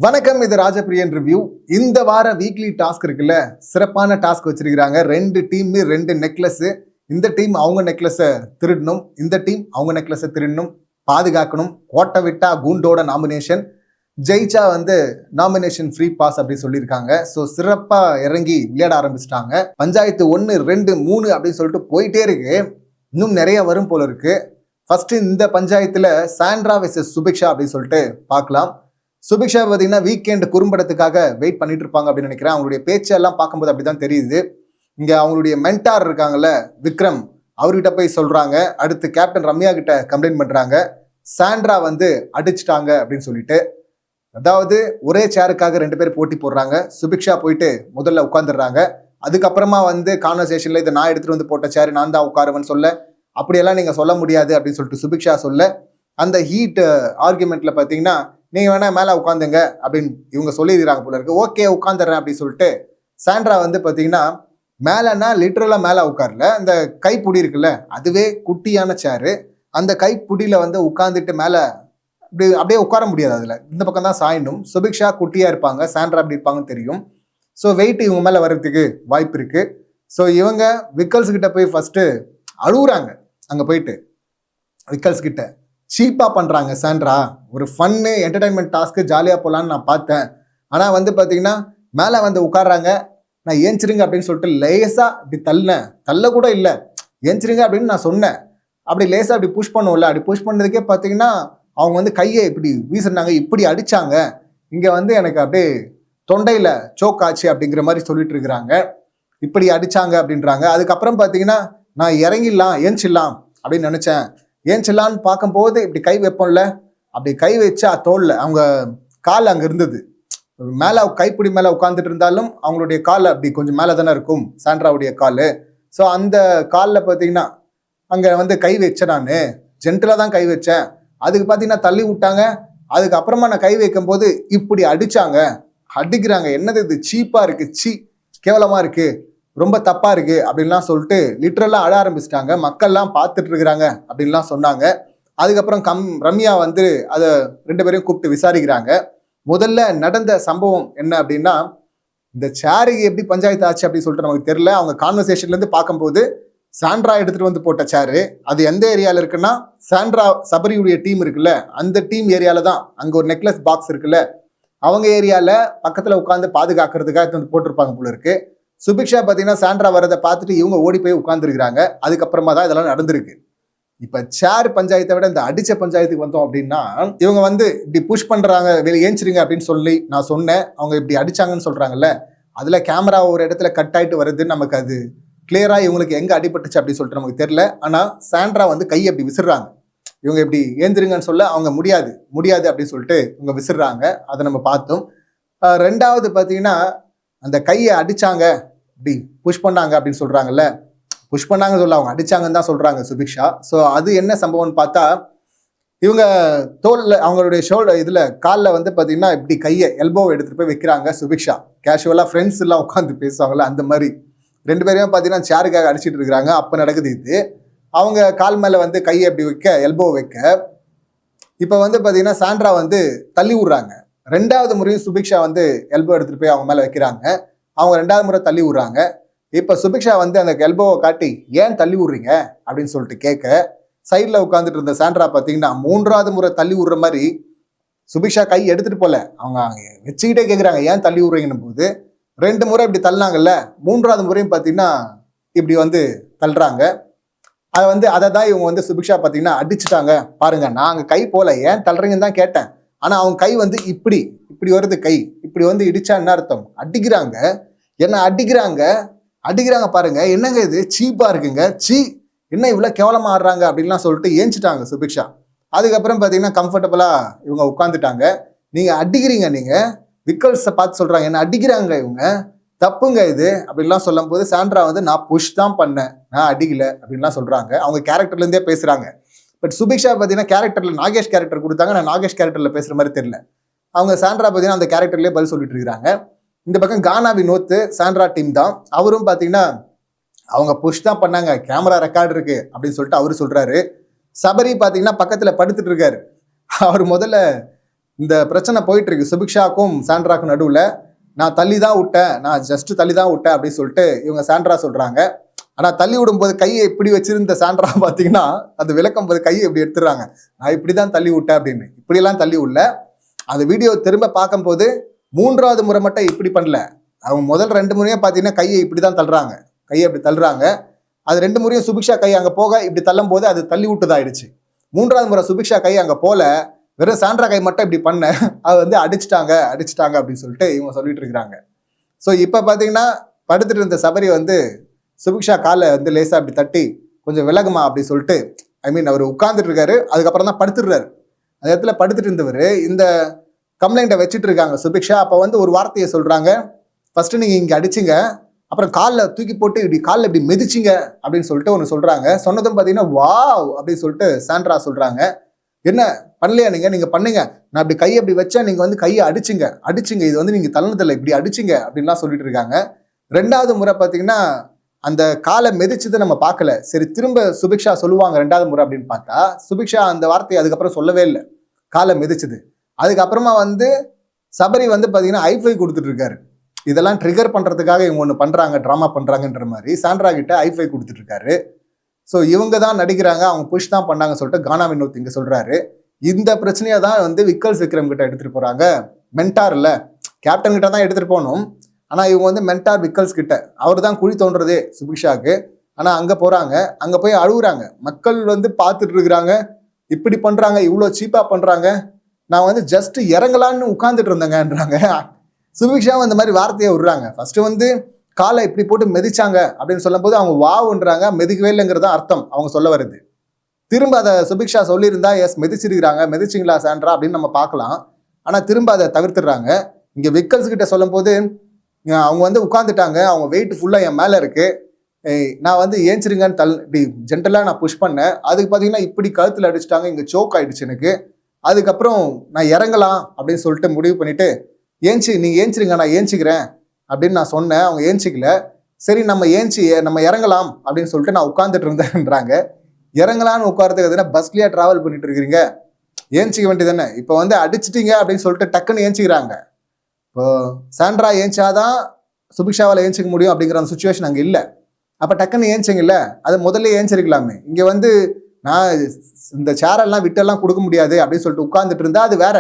வணக்கம், இது ராஜபிரியன் ரிவ்யூ. இந்த வார வீக்லி டாஸ்க் இருக்குல்ல, சிறப்பான டாஸ்க் வச்சிருக்கிறாங்க. 2 டீம் 2 நெக்லஸ். இந்த டீம் அவங்க நெக்லஸை திருடணும், இந்த டீம் அவங்க நெக்லஸை திருடணும், பாதுகாக்கணும். கோட்டை விட்டா கூண்டோட நாமினேஷன், ஜெயிச்சா நாமினேஷன் ஃப்ரீ பாஸ் அப்படின்னு சொல்லியிருக்காங்க. ஸோ சிறப்பா இறங்கி விளையாட ஆரம்பிச்சிட்டாங்க. பஞ்சாயத்து 1, 2, 3 அப்படின்னு சொல்லிட்டு போயிட்டே இருக்கு. இன்னும் நிறைய வரும் போல இருக்கு. ஃபர்ஸ்ட் இந்த பஞ்சாயத்துல சாண்ட்ரா வெர்சஸ் சுபிக்ஷா அப்படின்னு சொல்லிட்டு பார்க்கலாம். சுபிக்ஷா பார்த்தீங்கன்னா வீக்கெண்ட் குறும்படத்துக்காக வெயிட் பண்ணிட்டு இருப்பாங்க அப்படின்னு நினைக்கிறேன். அவங்களுடைய பேச்செல்லாம் பார்க்கும்போது அப்படிதான் தெரியுது. இங்க அவங்களுடைய மென்டார் இருக்காங்கல்ல விக்ரம், அவர்கிட்ட போய் சொல்றாங்க. அடுத்து கேப்டன் ரம்யா கிட்ட கம்ப்ளைண்ட் பண்றாங்க, சாண்ட்ரா அடிச்சிட்டாங்க அப்படின்னு சொல்லிட்டு. அதாவது ஒரே சேருக்காக 2 பேர் போட்டி போடுறாங்க. சுபிக்ஷா போயிட்டு முதல்ல உட்காந்துடுறாங்க. அதுக்கப்புறமா கான்வர்சேஷன்ல இதை நான் எடுத்துட்டு போட்ட சேரு நான் தான் உட்காருவேன்னு சொல்ல, அப்படியெல்லாம் நீங்க சொல்ல முடியாது அப்படின்னு சொல்லிட்டு சுபிக்ஷா சொல்ல, அந்த ஹீட் ஆர்குமெண்ட்ல பார்த்தீங்கன்னா நீங்க வேணா மேல உட்காந்துங்க அப்படின்னு இவங்க சொல்லிடுறாங்க போல இருக்கு. ஓகே உட்காந்துடுறேன் அப்படின்னு சொல்லிட்டு சாண்ட்ரா பார்த்தீங்கன்னா மேலன்னா லிட்டரலா மேல உட்காரல, அந்த கைப்புடி இருக்குல்ல அதுவே குட்டியான சேரு, அந்த கைப்புடியில உட்காந்துட்டு மேல அப்படியே உட்கார முடியாது. அதுல இந்த பக்கம் தான் சாயணும். சுபிக்ஷா குட்டியா இருப்பாங்க, சாண்ட்ரா அப்படி இருப்பாங்கன்னு தெரியும். ஸோ வெயிட் இவங்க மேல வர்றதுக்கு வாய்ப்பு இருக்கு. ஸோ இவங்க விக்கல்ஸ் கிட்ட போய் ஃபர்ஸ்ட் அழுகுறாங்க. அங்க போயிட்டு விக்கல்ஸ் கிட்ட சீப்பா பண்றாங்க. சாண்ட்ரா ஒரு ஃபன்னு என்டர்டைன்மெண்ட் டாஸ்க்கு ஜாலியா போலான்னு நான் பார்த்தேன். ஆனா பாத்தீங்கன்னா மேல உட்காடுறாங்க. நான் ஏஞ்சிருங்க அப்படின்னு சொல்லிட்டு லேசா அப்படி தள்ள கூட இல்லை, ஏஞ்சிருங்க அப்படின்னு நான் சொன்னேன். அப்படி லேசா அப்படி புஷ் பண்ணுவோம்ல, அப்படி புஷ் பண்ணதுக்கே பார்த்தீங்கன்னா அவங்க கையை இப்படி வீசினாங்க, இப்படி அடிச்சாங்க. இங்க எனக்கு அப்படியே தொண்டையில சோக் ஆச்சு அப்படிங்கிற மாதிரி சொல்லிட்டு இருக்கிறாங்க. இப்படி அடிச்சாங்க அப்படின்றாங்க. அதுக்கப்புறம் பார்த்தீங்கன்னா நான் இறங்கிடலாம் ஏஞ்சிடலாம் அப்படின்னு நினைச்சேன். ஏஞ்சிடலான்னு பார்க்கும்போது இப்படி கை வைப்போம்ல, அப்படி கை வச்சா தோல்ல அவங்க கால் அங்கே இருந்தது. மேலே கைப்பிடி மேலே உட்காந்துட்டு இருந்தாலும் அவங்களுடைய கால் அப்படி கொஞ்சம் மேலே தானே இருக்கும், சாண்ட்ராவுடைய கால். ஸோ அந்த காலில் பார்த்தீங்கன்னா அங்கே கை வச்சேன். நான் ஜென்டலாக தான் கை வச்சேன். அதுக்கு பார்த்தீங்கன்னா தள்ளி விட்டாங்க. அதுக்கப்புறமா நான் கை வைக்கும் போது இப்படி அடிக்கிறாங்க. என்னது இது, சீப்பா இருக்கு, கேவலமா இருக்கு, ரொம்ப தப்பா இருக்கு அப்படின்லாம் சொல்லிட்டு லிட்டரலா அழ ஆரம்பிச்சிட்டாங்க. மக்கள்லாம் பார்த்துட்டு இருக்கிறாங்க அப்படின்லாம் சொன்னாங்க. அதுக்கப்புறம் ரம்யா அதை 2 பேரையும் கூப்பிட்டு விசாரிக்கிறாங்க. முதல்ல நடந்த சம்பவம் என்ன அப்படின்னா, இந்த சேருக்கு எப்படி பஞ்சாயத்து ஆச்சு அப்படின்னு சொல்லிட்டு நமக்கு தெரியல. அவங்க கான்வர்சேஷன்ல இருந்து பார்க்கும்போது சாண்ட்ரா எடுத்துட்டு போட்ட சேரு அது எந்த ஏரியால இருக்குன்னா, சாண்ட்ரா சபரியுடைய டீம் இருக்குல்ல அந்த டீம் ஏரியால தான். அங்க ஒரு நெக்லஸ் பாக்ஸ் இருக்குல்ல, அவங்க ஏரியால பக்கத்துல உட்காந்து பாதுகாக்கிறதுக்காக போட்டிருப்பாங்க போல இருக்கு. சுபிக்ஷா பார்த்தீங்கன்னா சாண்ட்ரா வரதை பார்த்துட்டு இவங்க ஓடி போய் உட்கார்ந்துருக்கிறாங்க. அதுக்கப்புறமா தான் இதெல்லாம் நடந்திருக்கு. இப்ப சேர் பஞ்சாயத்தை விட இந்த அடிச்ச பஞ்சாயத்துக்கு வந்தோம் அப்படின்னா, இவங்க இப்படி புஷ் பண்றாங்க, வெளியே ஏஞ்சிருங்க அப்படின்னு சொல்லி நான் சொன்னேன். அவங்க இப்படி அடிச்சாங்கன்னு சொல்றாங்கல்ல, அதுல கேமரா ஒரு இடத்துல கட் ஆயிட்டு வருது. நமக்கு அது கிளியரா இவங்களுக்கு எங்க அடிபட்டுச்சு அப்படின்னு சொல்லிட்டு நமக்கு தெரியல. ஆனா சாண்ட்ரா கை அப்படி விசிறாங்க. இவங்க இப்படி ஏந்திருங்கன்னு சொல்ல அவங்க முடியாது அப்படின்னு சொல்லிட்டு இவங்க விசிறாங்க. அதை நம்ம பார்த்தோம். 2வது பார்த்தீங்கன்னா அந்த கையை அடிச்சாங்க, இப்படி புஷ் பண்ணாங்க அப்படின்னு சொல்றாங்கல்ல, புஷ் பண்ணாங்கன்னு சொல்ல அவங்க அடிச்சாங்கன்னு தான் சொல்றாங்க சுபிக்ஷா. ஸோ அது என்ன சம்பவம்னு பார்த்தா, இவங்க தோல்ல அவங்களுடைய ஷோல்டர் இதுல காலில் பார்த்தீங்கன்னா இப்படி கையை எல்போவை எடுத்துட்டு போய் வைக்கிறாங்க சுபிக்ஷா. கேஷுவலா ஃப்ரெண்ட்ஸ் எல்லாம் உட்காந்து பேசுவாங்கல்ல அந்த மாதிரி 2 பேரையும் பார்த்தீங்கன்னா சேருக்காக அடிச்சிட்டு இருக்கிறாங்க. அப்போ நடக்குது இது. அவங்க கால் மேல கையை அப்படி வைக்க, எல்போ வைக்க, இப்போ பார்த்தீங்கன்னா சாண்ட்ரா தள்ளி விடுறாங்க. 2வது முறையும் சுபிக்ஷா எல்போ எடுத்துட்டு போய் அவங்க மேல வைக்கிறாங்க. அவங்க 2வது முறை தள்ளி விடுறாங்க. இப்ப சுபிக்ஷா அந்த எல்போவை காட்டி ஏன் தள்ளி விடுறீங்க அப்படின்னு சொல்லிட்டு கேட்க, சைட்ல உட்காந்துட்டு இருந்த சாண்ட்ரா பார்த்தீங்கன்னா 3வது முறை தள்ளி விடுற மாதிரி சுபிக்ஷா கை எடுத்துட்டு போல, அவங்க வச்சுக்கிட்டே கேட்குறாங்க ஏன் தள்ளி விடுறீங்கன்னு போது 2 முறை இப்படி தள்ளினாங்கல்ல, 3வது முறையும் பார்த்தீங்கன்னா இப்படி தள்ளுறாங்க. அதை தான் இவங்க சுபிக்ஷா பார்த்தீங்கன்னா அடிச்சுட்டாங்க. பாருங்க, நாங்க கை போல ஏன் தள்ளுறீங்கன்னு தான் கேட்டேன். ஆனா அவங்க கை இப்படி வருது, கை இப்படி இடிச்சா என்ன அர்த்தம், அடிக்கிறாங்க. என்ன அடிக்கிறாங்க பாருங்க, என்னங்க இது சீப்பா இருக்குங்க, என்ன இவ்வளவு கேவலமா ஆடுறாங்க அப்படின்லாம் சொல்லிட்டு ஏஞ்சிட்டாங்க சுபிக்ஷா. அதுக்கப்புறம் பாத்தீங்கன்னா கம்ஃபர்டபுளா இவங்க உட்காந்துட்டாங்க. நீங்க அடிக்கிறீங்க, நீங்க விக்கல்ஸை பார்த்து சொல்றாங்க என்ன அடிக்கிறாங்க இவங்க, தப்புங்க இது அப்படின்லாம் சொல்லும் போது சாண்ட்ரா நான் புஷ் தான் பண்ணேன், நான் அடிக்கல அப்படின்லாம் சொல்றாங்க. அவங்க கேரக்டர்ல இருந்தே பேசுறாங்க. பட் சுபிக்ஷா பார்த்தீங்கன்னா கேரக்டர்ல நாகேஷ் கேரக்டர் கொடுத்தாங்க. நான் நாகேஷ் கேரக்டர்ல பேசுற மாதிரி தெரியல. அவங்க சாண்ட்ரா பார்த்தீங்கன்னா அந்த கேரக்டர்லேயே பதில் சொல்லிட்டு இருக்காங்க. இந்த பக்கம் கானா வினோத் சாண்ட்ரா டீம் தான். அவரும் பார்த்தீங்கன்னா அவங்க புஷ் தான் பண்ணாங்க, கேமரா ரெக்கார்டு இருக்கு அப்படின்னு சொல்லிட்டு அவரு சொல்றாரு. சபரி பார்த்தீங்கன்னா பக்கத்துல படுத்துட்டு இருக்காரு. அவர் முதல்ல இந்த பிரச்சனை போயிட்டு இருக்கு சுபிக்ஷாக்கும் சாண்ட்ராக்கும் நடுவில். நான் தள்ளி தான் விட்டேன், நான் ஜஸ்ட் தள்ளி தான் விட்டேன் அப்படின்னு சொல்லிட்டு இவங்க சாண்ட்ரா சொல்றாங்க. ஆனா தள்ளி விடும்போது கையை இப்படி வச்சிருந்த சாண்ட்ரா பாத்தீங்கன்னா அது விளக்கும் போது கையை இப்படி எடுத்துடுறாங்க. நான் இப்படிதான் தள்ளி விட்டேன் அப்படின்னு. இப்படியெல்லாம் தள்ளி விடல. அந்த வீடியோ திரும்ப பார்க்கும்போது 3வது முறை மட்டும் இப்படி பண்ணல. அவங்க முதல் 2 முறையும் பாத்தீங்கன்னா கையை இப்படிதான் தள்ளுறாங்க, கையை இப்படி தள்ளுறாங்க. அது 2 முறையும் சுபிக்ஷா கை அங்க போக இப்படி தள்ளும் போது அது தள்ளி விட்டுதாயிடுச்சு. 3வது முறை சுபிக்ஷா கை அங்க போல, வெறும் சாண்ட்ரா கை மட்டும் இப்படி பண்ண அது வந்து அடிச்சிட்டாங்க அப்படின்னு சொல்லிட்டு இவங்க சொல்லிட்டு இருக்கிறாங்க. ஸோ இப்போ பார்த்தீங்கன்னா படுத்துட்டு இருந்த சபரி வந்து சுபிக்ஷா காலை வந்து லேசா அப்படி தட்டி கொஞ்சம் விலகுமா அப்படின்னு சொல்லிட்டு, அவர் உட்கார்ந்துட்டு இருக்காரு. அதுக்கப்புறம் தான் படுத்துடுறாரு. அந்த இடத்துல படுத்துட்டு இருந்தவர் இந்த கம்ப்ளைண்ட்டை வச்சுட்டு இருக்காங்க சுபிக்ஷா. அப்போ வந்து ஒரு வார்த்தையை சொல்றாங்க, ஃபர்ஸ்ட் நீங்க இங்க அடிச்சிங்க, அப்புறம் காலில் தூக்கி போட்டு இப்படி காலில் இப்படி மிதிச்சிங்க அப்படின்னு சொல்லிட்டு ஒன்று சொல்றாங்க. சொன்னதும் பார்த்தீங்கன்னா வாவ் அப்படின்னு சொல்லிட்டு சாண்ட்ரா சொல்றாங்க. என்ன பண்ணலையா நீங்க பண்ணுங்க, நான் இப்படி கையை அப்படி வச்சா நீங்க வந்து கையை அடிச்சிங்க, இது வந்து நீங்க தள்ளனதில்லை, இப்படி அடிச்சிங்க அப்படின்லாம் சொல்லிட்டு இருக்காங்க. 2வது முறை பார்த்தீங்கன்னா அந்த காலை மிதிச்சது நம்ம பார்க்கல. சரி திரும்ப சுபிக்ஷா சொல்லுவாங்க 2வது முறை அப்படின்னு பார்த்தா சுபிக்ஷா அந்த வார்த்தையை அதுக்கப்புறம் சொல்லவே இல்லை, காலை மிதிச்சது. அதுக்கப்புறமா வந்து சபரி வந்து பார்த்தீங்கன்னா ஐஃபை கொடுத்துட்டு இருக்காரு. இதெல்லாம் ட்ரிகர் பண்றதுக்காக இவங்க ஒன்று பண்றாங்க, ட்ராமா பண்றாங்கன்ற மாதிரி சாண்ட்ரா கிட்ட ஐஃபை கொடுத்துட்டு இருக்காரு. ஸோ இவங்க தான் நடிக்கிறாங்க, அவங்க புஷ் தான் பண்ணாங்கன்னு சொல்லிட்டு கானா வினோத் இங்க சொல்றாரு. இந்த பிரச்சனையை தான் வந்து விக்கல்ஸ் விக்ரம் கிட்ட எடுத்துட்டு போறாங்க. மென்டார் இல்ல, கேப்டன் கிட்ட தான் எடுத்துட்டு போகணும். ஆனா இவங்க வந்து மென்டார் விக்கல்ஸ் கிட்ட, அவர் தான் குழி தோன்றதே சுபிக்ஷாக்கு. ஆனா அங்க போறாங்க, அங்க போய் அழுகுறாங்க. மக்கள் வந்து பார்த்துட்டு இருக்கிறாங்க, இப்படி பண்றாங்க, இவ்வளோ சீப்பா பண்றாங்க, நான் வந்து ஜஸ்ட் இறங்கலான்னு உட்கார்ந்துட்டு இருந்தேங்கன்றாங்க. சுபிக்ஷாவும் இந்த மாதிரி வார்த்தையை விடுறாங்க. ஃபர்ஸ்ட் வந்து காலை இப்படி போட்டு மிதிச்சாங்க அப்படின்னு சொல்லும் போது அவங்க வாவுன்றாங்க, மிதிக்கவே இல்லைங்கிறதா அர்த்தம் அவங்க சொல்ல வருது. திரும்ப அதை சுபிக்ஷா சொல்லியிருந்தா எஸ் மிதிச்சிருக்கிறாங்க, மிதிச்சிங்களா சாண்ட்ரா அப்படின்னு நம்ம பார்க்கலாம். ஆனா திரும்ப அதை தவிர்த்துடுறாங்க. இங்க விக்கல்ஸ் கிட்ட சொல்லும் போது அவங்க வந்து உட்காந்துட்டாங்க, அவங்க வெயிட் ஃபுல்லா என் மேல இருக்கு, நான் வந்து ஏஞ்சிருங்கன்னு இப்படி ஜென்டலா நான் புஷ் பண்ணேன். அதுக்கு பார்த்தீங்கன்னா இப்படி கழுத்துல அடிச்சுட்டாங்க, இங்க சோக் ஆயிடுச்சு எனக்கு. அதுக்கப்புறம் நான் இறங்கலாம் அப்படின்னு சொல்லிட்டு முடிவு பண்ணிட்டு நீங்க ஏஞ்சிருங்க, நான் ஏஞ்சிக்கிறேன் அப்படின்னு நான் சொன்னேன். அவங்க ஏஞ்சிக்கல. சரி நம்ம இறங்கலாம் அப்படின்னு சொல்லிட்டு நான் உட்கார்ந்துட்டு இருந்தேன்றாங்க. இறங்கலான்னு உட்காரத்துக்கு எதுனா பஸ்லயா டிராவல் பண்ணிட்டு இருக்கிறீங்க, ஏஞ்சிக்க வேண்டியதானே. இப்போ வந்து அடிச்சிட்டீங்க அப்படின்னு சொல்லிட்டு டக்குன்னு ஏஞ்சிக்கிறாங்க. இப்போ சாண்ட்ரா ஏஞ்சாதான் சுபிக்ஷாவால் ஏஞ்சிக்க முடியும் அப்படிங்கிற அந்த சுச்சுவேஷன் அங்கே இல்லை. அப்போ டக்குன்னு ஏஞ்சிங்கல்ல, அது முதல்ல ஏஞ்சிருக்கலாமே. இங்கே வந்து நான் இந்த சேரெல்லாம் விட்டெல்லாம் கொடுக்க முடியாது அப்படின்னு சொல்லிட்டு உட்கார்ந்துட்டு இருந்தா அது வேற.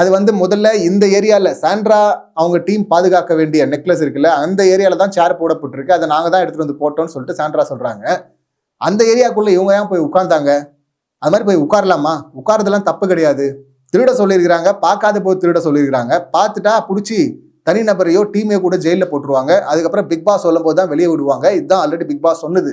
அது வந்து முதல்ல இந்த ஏரியாவில் சாண்ட்ரா அவங்க டீம் பாதுகாக்க வேண்டிய நெக்லஸ் இருக்குல்ல, அந்த ஏரியாவில் தான் சேர் போடப்பட்டிருக்கு, அதை நாங்கள் தான் எடுத்துகிட்டு வந்து போட்டோம்னு சொல்லிட்டு சாண்ட்ரா சொல்கிறாங்க. அந்த ஏரியாக்குள்ளே இவங்க ஏன் போய் உட்கார்ந்தாங்க? அது மாதிரி போய் உட்காரலாமா? உட்காரதெல்லாம் தப்பு கிடையாது. திருட சொல்லியிருக்கிறாங்க, பார்க்காத போது திருட சொல்லியிருக்கிறாங்க, பார்த்துட்டா பிடிச்சி தனிநபரையோ டீமையோ கூட ஜெயிலில் போட்டுருவாங்க. அதுக்கப்புறம் பிக் பாஸ் சொல்லும் போது தான் வெளியே விடுவாங்க. இதுதான் ஆல்ரெடி பிக் பாஸ் சொன்னது.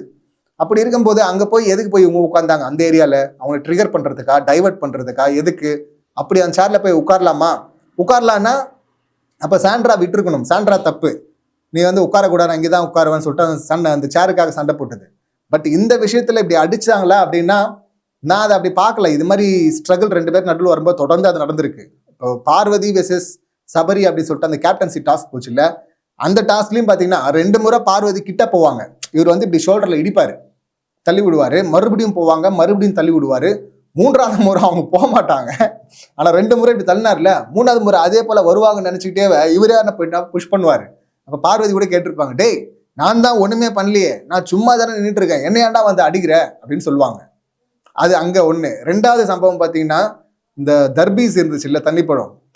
அப்படி இருக்கும்போது அங்கே போய் எதுக்கு போய் இவங்க உட்காந்தாங்க? அந்த ஏரியாவில் அவங்களை ட்ரிகர் பண்ணுறதுக்கா, டைவர்ட் பண்ணுறதுக்கா, எதுக்கு? அப்படி அந்த சேர்ல போய் உட்காரலான்னா அப்ப சாண்ட்ரா விட்டுருக்கணும். சாண்ட்ரா தப்பு, நீ வந்து உட்காரக்கூடாது, அங்கே தான் உட்காருவேன்னு சொல்லிட்டு அந்த சேருக்காக சண்டை போட்டது. பட் இந்த விஷயத்துல இப்படி அடிச்சாங்களா அப்படின்னா நான் அதை அப்படி பார்க்கல. இது மாதிரி ஸ்ட்ரகிள் 2 பேர் நடுவில் வரும்போது தொடர்ந்து அது நடந்திருக்கு. இப்போ பார்வதி வெர்சஸ் சபரி அப்படின்னு சொல்லிட்டு அந்த கேப்டன்சி டாஸ்க் போச்சு இல்ல, அந்த டாஸ்க்லயும் பாத்தீங்கன்னா 2 முறை பார்வதி கிட்ட போவாங்க. இவர் வந்து இப்படி ஷோல்டர்ல இடிப்பாரு, தள்ளி விடுவாரு, மறுபடியும் போவாங்க, மறுபடியும் தள்ளி விடுவாரு. 3வது முறை அவங்க போக மாட்டாங்க. ஆனா 2 முறை இப்படி தள்ளினார்ல, 3வது முறை அதே போல வருவாங்கன்னு நினைச்சுக்கிட்டே இவரே போயிட்டா புஷ் பண்ணுவாரு. அப்ப பார்வதி கூட கேட்டிருப்பாங்க, டேய் நான் தான் ஒண்ணுமே பண்ணலையே, நான் சும்மா தானே நின்றுட்டு இருக்கேன், என்ன ஏன்டா வந்து அடிக்கிற அப்படின்னு சொல்லுவாங்க. அது அங்க ஒண்ணு. 2வது சம்பவம் பாத்தீங்கன்னா இந்த தர்பீஸ் இருந்துச்சு இல்ல,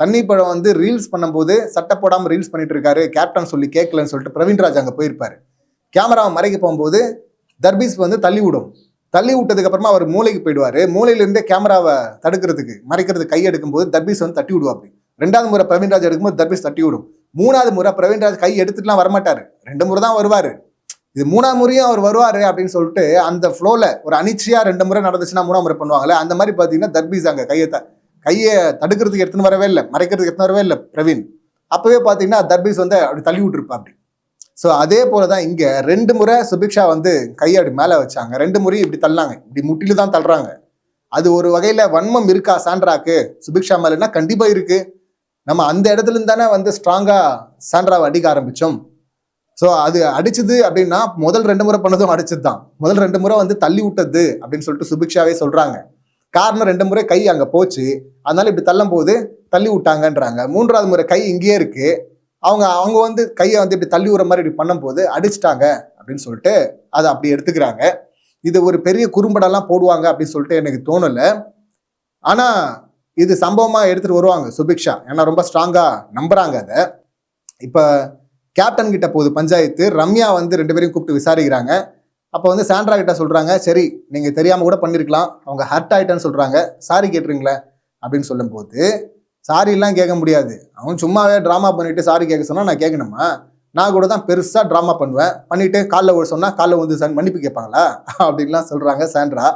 தண்ணிப்பழம் வந்து ரீல்ஸ் பண்ணும்போது சட்டை போடாம ரீல்ஸ் பண்ணிட்டு இருக்காரு, கேப்டன் சொல்லி கேட்கலன்னு சொல்லிட்டு பிரவீன்ராஜ் அங்க போயிருப்பாரு. கேமராவை மறைக்க போகும்போது தர்பீஸ் வந்து தள்ளி விட்டதுக்கு அப்புறமா அவர் மூளைக்கு போயிடுவாரு. மூளையிலிருந்தே கேமராவை தடுக்கிறதுக்கு மறைக்கிறதுக்கு கை எடுக்கும்போது தர்பீஸ் வந்து தட்டி விடுவாப்படி. 2வது முறை பிரவீன்ராஜ் எடுக்கும்போது தர்பீஸ் தட்டி விடும். 3வது முறை பிரவீன்ராஜ் கை எடுத்துட்டுலாம் வரமாட்டாரு, 2 முறை தான் வருவாரு. இது 3வது முறையும் அவர் வருவாரு அப்படின்னு சொல்லிட்டு அந்த ஃப்ளோல ஒரு அனிச்சையா 2 முறை நடந்துச்சுன்னா 3வது முறை பண்ணுவாங்கல்ல, அந்த மாதிரி பாத்தீங்கன்னா தர்பீஸ் அங்க கையை தடுக்கிறதுக்கு எடுத்துன்னு வரவே இல்லை, மறைக்கிறதுக்கு எடுத்துன்னு வரவே இல்லை பிரவீன். அப்பவே பாத்தீங்கன்னா தர்பீஸ் வந்து அப்படி தள்ளி விட்டுருப்பா அப்படி. ஸோ அதே போலதான் இங்க 2 முறை சுபிக்ஷா வந்து கையை அப்படி மேல வச்சாங்க, 2 முறையும் இப்படி தள்ளாங்க, இப்படி முட்டில தான் தள்ளுறாங்க. அது ஒரு வகையில வன்மம் இருக்கா சாண்ட்ராக்கு சுபிக்ஷா மேலன்னா? கண்டிப்பா இருக்கு. நம்ம அந்த இடத்துல இருந்து தானே வந்து ஸ்ட்ராங்கா சாண்ட்ராவை அடிக்க ஆரம்பிச்சோம். ஸோ அது அடிச்சது அப்படின்னா முதல் 2 முறை பண்ணதும் அடிச்சது தான். முதல் 2 முறை வந்து தள்ளி விட்டது அப்படின்னு சொல்லிட்டு சுபிக்ஷாவே சொல்றாங்க. காரணம் 2 முறை கை அங்க போச்சு, அதனால இப்படி தள்ளும் போது தள்ளி விட்டாங்கன்றாங்க. 3வது முறை கை இங்கேயே இருக்கு, அவங்க வந்து கையை வந்து இப்படி தள்ளி விடுற மாதிரி இப்படி பண்ணும்போது அடிச்சிட்டாங்க அப்படின்னு சொல்லிட்டு அதை அப்படி எடுத்துக்கிறாங்க. இது ஒரு பெரிய குறும்படம்லாம் போடுவாங்க அப்படின்னு சொல்லிட்டு எனக்கு தோணல. ஆனா இது சம்பவமா எடுத்துட்டு வருவாங்க சுபிக்ஷா, ஏன்னா ரொம்ப ஸ்ட்ராங்கா நம்புறாங்க அதை. இப்ப கேப்டன் கிட்ட போகுது பஞ்சாயத்து. ரம்யா வந்து 2 பேரையும் கூப்பிட்டு விசாரிக்கிறாங்க. அப்போ வந்து சாண்ட்ரா கிட்ட சொல்றாங்க, சரி நீங்க தெரியாம கூட பண்ணிருக்கலாம், அவங்க ஹர்ட் ஆயிட்டேன்னு சொல்றாங்க, சாரி கேட்டுறீங்களே அப்படின்னு சொல்லும் போது, சாரி எல்லாம் கேட்க முடியாது, அவன் சும்மாவே டிராமா பண்ணிட்டு சாரி கேட்க சொன்னா நான் கேட்கணுமா? நான் கூட தான் பெருசா டிராமா பண்ணுவேன், பண்ணிட்டு காலில் ஒரு சொன்னா காலில் வந்து மன்னிப்பு கேட்பாங்களா அப்படின்லாம் சொல்றாங்க சாண்ட்ரா.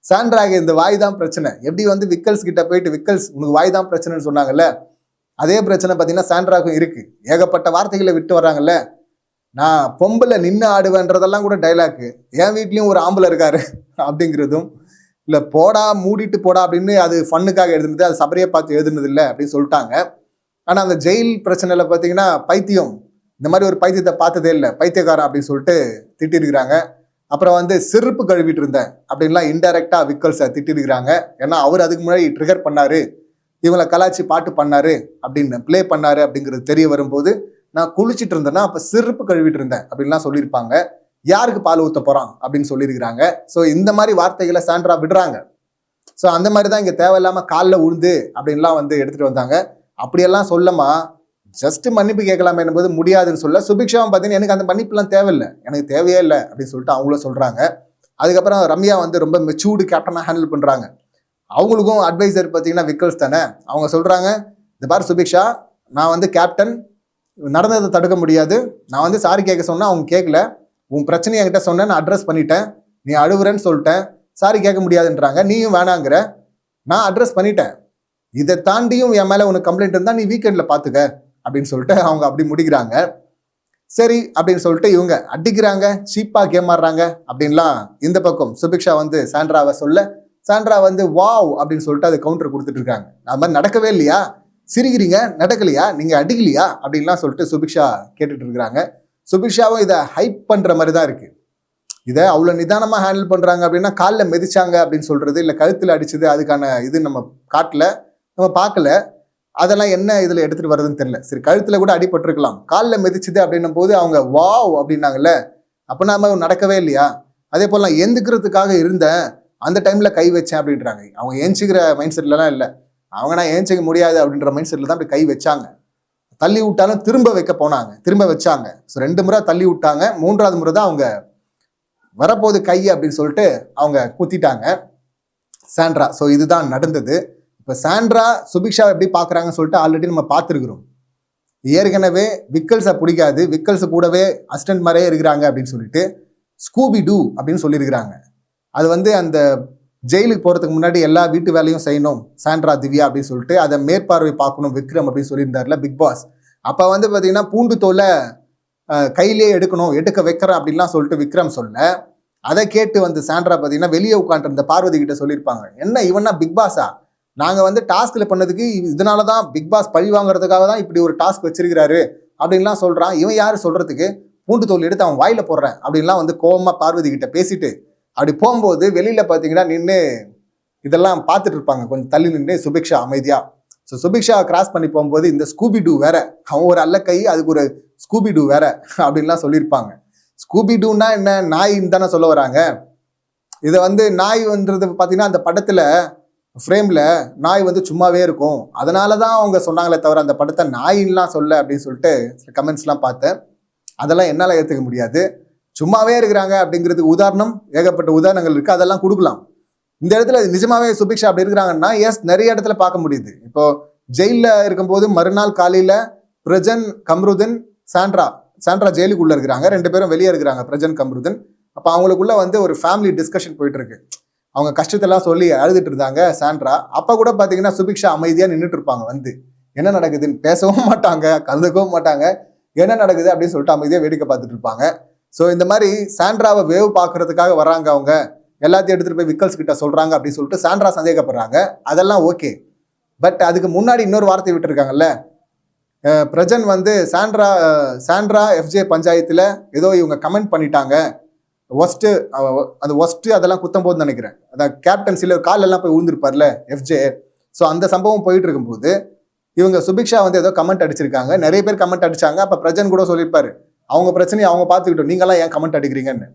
சாண்ட்ராக்கு இந்த வாய் தான் பிரச்சனை. எப்படி வந்து விக்கல்ஸ் கிட்ட போயிட்டு விக்கல்ஸ் உனக்கு வாய் தான் பிரச்சனைன்னு சொன்னாங்கல்ல, அதே பிரச்சனை பார்த்தீங்கன்னா சாண்ட்ராக்கும் இருக்கு. ஏகப்பட்ட வார்த்தைகளை விட்டு வர்றாங்கல்ல, நான் பொம்பளை நின்று ஆடுவேன்றதெல்லாம் கூட டைலாக்கு, என் வீட்லயும் ஒரு ஆம்பளை இருக்காரு அப்படிங்கிறதும், இல்லை போடா மூடிட்டு போடா அப்படின்னு அது ஃபன்னுக்காக எழுதுனது, அது சபரியை பார்த்து எழுதுனது இல்லை அப்படின்னு சொல்லிட்டாங்க. ஆனால் அந்த ஜெயில் பிரச்சனையில் பார்த்தீங்கன்னா பைத்தியம், இந்த மாதிரி ஒரு பைத்தியத்தை பார்த்ததே இல்லை, பைத்தியக்காரன் அப்படின்னு சொல்லிட்டு திட்டிருக்கிறாங்க. அப்புறம் வந்து செருப்பு கழுவிட்டு இருந்தேன் அப்படின்லாம் இன்டைரக்டா விக்கல்ஸை திட்டிருக்கிறாங்க. ஏன்னா அவர் அதுக்கு முன்னாடி ட்ரிகர் பண்ணாரு, இவங்களை கலாச்சி பாட்டு பண்ணாரு அப்படின்னு பிளே பண்ணாரு அப்படிங்கிறது தெரிய வரும்போது, நான் குளிச்சுட்டு இருந்தேன்னா அப்ப செருப்பு கழுவிட்டு இருந்தேன் அப்படின்லாம் சொல்லியிருப்பாங்க. யாருக்கு பால் ஊத்த போறான் அப்படின்னு சொல்லியிருக்கிறாங்க. ஸோ இந்த மாதிரி வார்த்தைகளை சாண்ட்ரா விடுறாங்க. ஸோ அந்த மாதிரி தான் இங்க தேவையில்லாம காலில் உழுந்து அப்படின்லாம் வந்து எடுத்துட்டு வந்தாங்க. அப்படியெல்லாம் சொல்லமா ஜஸ்ட் மன்னிப்பு கேட்கலாமே என்பது முடியாதுன்னு சொல்ல, சுபிக்ஷாவும் பார்த்தீங்கன்னா எனக்கு அந்த மன்னிப்புலாம் தேவையில்லை, எனக்கு தேவையே இல்லை அப்படின்னு சொல்லிட்டு அவங்களும் சொல்றாங்க. அதுக்கப்புறம் ரம்யா வந்து ரொம்ப மெச்சூர்டு கேப்டனாக ஹேண்டில் பண்றாங்க. அவங்களுக்கும் அட்வைசர் பார்த்தீங்கன்னா விக்கல்ஸ் தானே. அவங்க சொல்றாங்க, இந்த பார் சுபிக்ஷா, நான் வந்து கேப்டன், நடந்ததை தடுக்க முடியாது, நான் வந்து சாரி கேட்க சொன்னா அவங்க கேட்கல, உன் பிரச்சனையை என்கிட்ட சொன்னேன், நான் அட்ரஸ் பண்ணிட்டேன், நீ அழுவுறேன்னு சொல்லிட்டேன், சாரி கேட்க முடியாதுன்றாங்க, நீயும் வேணாங்கிற, நான் அட்ரஸ் பண்ணிட்டேன், இதை தாண்டியும் என் மேலே உனக்கு கம்ப்ளைண்ட் இருந்தால் நீ வீக்கெண்டில் பார்த்துக்க அப்படின்னு சொல்லிட்டு அவங்க அப்படி முடிக்கிறாங்க. சரி அப்படின்னு சொல்லிட்டு இவங்க அடிக்கிறாங்க, சீப்பாக கேம் ஆடுறாங்க அப்படின்லாம் இந்த பக்கம் சுபிக்ஷா வந்து சாண்ட்ராவை சொல்ல, சாண்ட்ரா வந்து வாவ் அப்படின்னு சொல்லிட்டு அது கவுண்டர் கொடுத்துட்டு இருக்காங்க. அது மாதிரி நடக்கவே இல்லையா, சிரிக்கிறீங்க, நடக்கலையா, நீங்க அடிக்கலையா அப்படின்லாம் சொல்லிட்டு சுபிக்ஷா கேட்டுட்டு இருக்கிறாங்க. சுபிக்ஷாவும் இதை ஹைப் பண்ற மாதிரி தான் இருக்கு. இதை அவ்வளோ நிதானமா ஹேண்டில் பண்றாங்க அப்படின்னா, காலில் மிதிச்சாங்க அப்படின்னு சொல்றது, இல்லை கழுத்தில் அடிச்சது, அதுக்கான இது நம்ம காட்டல, நம்ம பார்க்கல, அதெல்லாம் என்ன இதுல எடுத்துட்டு வர்றதுன்னு தெரியல. சரி கழுத்துல கூட அடிபட்டிருக்கலாம், காலில் மிதிச்சுது அப்படின்னும் போது அவங்க வாவ் அப்படின்னாங்கல்ல, அப்போ நாம நடக்கவே இல்லையா. அதே போல நான் எந்துக்கிறதுக்காக இருந்தேன், அந்த டைம்ல கை வச்சேன் அப்படின்றாங்க. அவங்க ஏஞ்சிக்கிற மைண்ட் செட்லாம் இல்லை, அவங்க நான் ஏஞ்சிக்க முடியாது அப்படின்ற மைண்ட் செட்ல தான் அப்படி கை வச்சாங்க. தள்ளி விட்டாலும் திரும்ப வைக்க போனாங்க, திரும்ப வச்சாங்க. ஸோ 2 முறை தள்ளி விட்டாங்க, 3வது முறை தான் அவங்க வரப்போகுது கை அப்படின்னு சொல்லிட்டு அவங்க குத்திட்டாங்க சாண்ட்ரா. ஸோ இதுதான் நடந்தது. இப்போ சாண்ட்ரா சுபிக்ஷா எப்படி பார்க்குறாங்கன்னு சொல்லிட்டு ஆல்ரெடி நம்ம பார்த்துருக்குறோம். ஏற்கனவே விக்கல்ஸை பிடிக்காது, விக்கல்ஸ் கூடவே அசிஸ்டன்ட் மாதிரியே இருக்கிறாங்க அப்படின்னு சொல்லிட்டு ஸ்கூபி டூ அப்படின்னு சொல்லியிருக்கிறாங்க. அது வந்து அந்த ஜெயிலுக்கு போகிறதுக்கு முன்னாடி எல்லா வீட்டு வேலையும் செய்யணும் சாண்ட்ரா திவ்யா அப்படின்னு சொல்லிட்டு அதை மேற்பார்வை பார்க்கணும் விக்ரம் அப்படின்னு சொல்லியிருந்தார்ல பிக் பாஸ். அப்போ வந்து பார்த்தீங்கன்னா பூண்டு தோலை கையிலேயே எடுக்கணும், எடுக்க வைக்கிறேன் அப்படின்லாம் சொல்லிட்டு விக்ரம் சொல்ல, அதை கேட்டு வந்து சாண்ட்ரா பார்த்தீங்கன்னா வெளியே உட்காந்துருந்த பார்வதி கிட்ட சொல்லியிருப்பாங்க, என்ன இவனா பிக் பாஸா, நாங்கள் வந்து டாஸ்கில் பண்ணதுக்கு இதனால தான் பிக் பாஸ் பழி வாங்குறதுக்காக தான் இப்படி ஒரு டாஸ்க் வச்சிருக்கிறாரு அப்படின்லாம் சொல்கிறான், இவன் யார் சொல்கிறதுக்கு, பூண்டு தோல் எடுத்து அவன் வாயில் போடுறேன் அப்படின்லாம் வந்து கோவமாக பார்வதி கிட்ட பேசிட்டு அப்படி போகும்போது வெளியில் பார்த்தீங்கன்னா நின்று இதெல்லாம் பார்த்துட்டு இருப்பாங்க கொஞ்சம் தள்ளி நின்று சுபிக்ஷா அமைதியா. ஸோ சுபிக்ஷா கிராஸ் பண்ணி போகும்போது இந்த ஸ்கூபி டூ வேற, அவன் ஒரு அல்ல கை, அதுக்கு ஒரு ஸ்கூபி டூ வேற அப்படின்லாம் சொல்லியிருப்பாங்க. ஸ்கூபி டூன்னா என்ன, நாயின்னு தானே சொல்ல வராங்க. இதை வந்து நாய்ன்றது பார்த்தீங்கன்னா அந்த படத்தில் ஃப்ரேமில் நாய் வந்து சும்மாவே இருக்கும், அதனால தான் அவங்க சொன்னாங்களே தவிர அந்த படத்தை நாயின்லாம் சொல்ல அப்படின்னு சொல்லிட்டு சில கமெண்ட்ஸ்லாம் பார்த்தேன். அதெல்லாம் என்னால் ஏற்றுக்க முடியாது. சும்மாவே இருக்கிறாங்க அப்படிங்கிறதுக்கு உதாரணம் ஏகப்பட்ட உதாரணங்கள் இருக்குது, அதெல்லாம் கொடுக்கலாம். இந்த இடத்துல நிஜமாவே சுபிக்ஷா அப்படி இருக்கிறாங்கன்னா எஸ் நிறைய இடத்துல பார்க்க முடியுது. இப்போ ஜெயிலில் இருக்கும்போது மறுநாள் காலையில் பிரஜன் கம்ருதன் சாண்ட்ரா ஜெயிலுக்குள்ளே இருக்கிறாங்க, 2 பேரும் வெளியே இருக்கிறாங்க பிரஜன் கம்ருதன். அப்போ அவங்களுக்குள்ள வந்து ஒரு ஃபேமிலி டிஸ்கஷன் போயிட்டு இருக்கு, அவங்க கஷ்டத்தெல்லாம் சொல்லி அழுதுட்டு இருந்தாங்க சாண்ட்ரா. அப்போ கூட பார்த்தீங்கன்னா சுபிக்ஷா அமைதியாக நின்றுட்டு இருப்பாங்க, வந்து என்ன நடக்குதுன்னு பேசவும் மாட்டாங்க, கலந்துக்கவும் மாட்டாங்க, என்ன நடக்குது அப்படின்னு சொல்லிட்டு அமைதியாக வேடிக்கை பார்த்துட்டு இருப்பாங்க. ஸோ இந்த மாதிரி சாண்ட்ராவை வேவ் பார்க்கறதுக்காக வராங்க, அவங்க எல்லாத்தையும் எடுத்துகிட்டு போய் விக்கல்ஸ் கிட்ட சொல்கிறாங்க அப்படின்னு சொல்லிட்டு சாண்ட்ரா சந்தேகப்படுறாங்க, அதெல்லாம் ஓகே. பட் அதுக்கு முன்னாடி இன்னொரு வார்த்தை விட்டுருக்காங்கல்ல, பிரஜன் வந்து சாண்ட்ரா எஃப்ஜே பஞ்சாயத்தில் ஏதோ இவங்க கமெண்ட் பண்ணிட்டாங்க, ஒஸ்ட்டு அந்த ஒஸ்ட்டு அதெல்லாம் குத்தம் போதுன்னு நினைக்கிறேன். அதான் கேப்டன்சில கால் எல்லாம் போய் விழுந்திருப்பார்ல எஃப்ஜே. ஸோ அந்த சம்பவம் போயிட்டு இருக்கும்போது இவங்க சுபிக்ஷா வந்து ஏதோ கமெண்ட் அடிச்சிருக்காங்க. நிறைய பேர் கமெண்ட் அடிச்சாங்க. அப்ப பிரஜன் கூட சொல்லியிருப்பாரு, அவங்க பிரச்சனையை அவங்க பார்த்துக்கிட்டோம், நீங்களாம் ஏன் கமெண்ட் அடிக்கிறீங்கன்னு.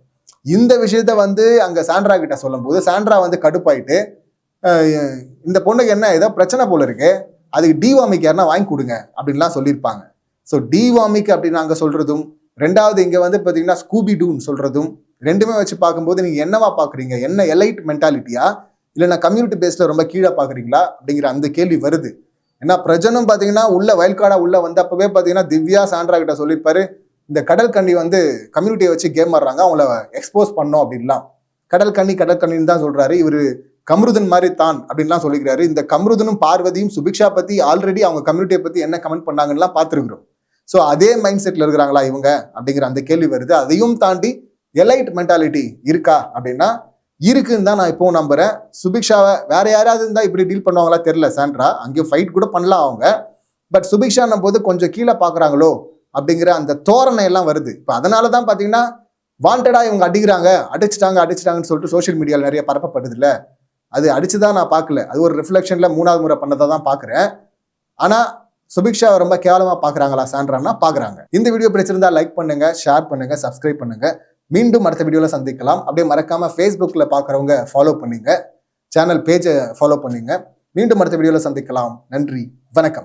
இந்த விஷயத்த வந்து அங்க சாண்ட்ரா கிட்ட சொல்லும் போது சாண்ட்ரா வந்து கடுப்பாயிட்டு, இந்த பொண்ணுக்கு என்ன ஏதோ பிரச்சனை போல இருக்கு, அதுக்கு டிவாமிக் யாருன்னா வாங்கி கொடுங்க அப்படின்லாம் சொல்லியிருப்பாங்க. ஸோ டிவாமிக் அப்படின்னு நாங்கள் சொல்றதும், ரெண்டாவது இங்க வந்து பாத்தீங்கன்னா ஸ்கூபி டூன்னு சொல்றதும், ரெண்டுமே வச்சு பார்க்கும்போது நீங்க என்னவா பாக்குறீங்க? என்ன எலைட் மென்டாலிட்டியா இல்லைன்னா கம்யூனிட்டி பேஸ்ல ரொம்ப கீழே பாக்குறீங்களா அப்படிங்கிற அந்த கேள்வி வருது. ஏன்னா பிரஜனும் பாத்தீங்கன்னா உள்ள வயல்காடா உள்ள வந்தப்பவே பாத்தீங்கன்னா திவ்யா சாண்ட்ரா கிட்ட சொல்லியிருப்பாரு, இந்த கடல் கண்ணி வந்து கம்யூனிட்டியை வச்சு கேம் ஆடுறாங்க, அவங்கள எக்ஸ்போஸ் பண்ணோம் அப்படின்லாம். கடல் கண்ணின்னு தான் சொல்றாரு. இவரு கம்ருதன் மாதிரி தான் அப்படின்லாம் சொல்லிக்கிறாரு. இந்த கம்ருதனும் பார்வதியும் சுபிக்ஷா பத்தி ஆல்ரெடி அவங்க கம்யூனிட்டியை பத்தி என்ன கமெண்ட் பண்ணாங்கன்னு பார்த்துருக்கிறோம். ஸோ அதே மைண்ட் செட்ல இருக்கிறாங்களா இவங்க அப்படிங்கிற அந்த கேள்வி வருது. அதையும் தாண்டி எலைட் மென்டாலிட்டி இருக்கா அப்படின்னா இருக்குன்னு தான் நான் இப்போ நம்புறேன். சுபிக்ஷாவை வேற யாராவது இருந்தா இப்படி டீல் பண்ணுவாங்களா தெரியல. சாண்ட்ரா அங்கேயும் ஃபைட் கூட பண்ணலாம் அவங்க. பட் சுபிக்ஷான்னும் போது கொஞ்சம் கீழே பாக்குறாங்களோ அப்படிங்கிற அந்த தோரணை எல்லாம் வருது. இப்போ அதனால தான் பாத்தீங்கன்னா வாண்டடா இவங்க அடிச்சிட்டாங்கன்னு சொல்லிட்டு சோசியல் மீடியாவில் நிறைய பரப்பப்படுது இல்ல. அது அடிச்சுதான் நான் பார்க்கல, அது ஒரு ரிஃப்ளெக்ஷன்ல 3வது முறை பண்ணதை தான் பாக்குறேன். ஆனா சுபிக்ஷா ரொம்ப கேவலமா பாக்குறாங்களா சாண்ட்ரான்னா பாக்குறாங்க. இந்த வீடியோ பிடிச்சிருந்தா லைக் பண்ணுங்க, ஷேர் பண்ணுங்க, சப்ஸ்கிரைப் பண்ணுங்க. மீண்டும் அடுத்த வீடியோல சந்திக்கலாம். அப்படியே மறக்காம Facebookல பாக்குறவங்க ஃபாலோ பண்ணுங்க, சேனல் பேஜை ஃபாலோ பண்ணுங்க. மீண்டும் அடுத்த வீடியோல சந்திக்கலாம். நன்றி, வணக்கம்.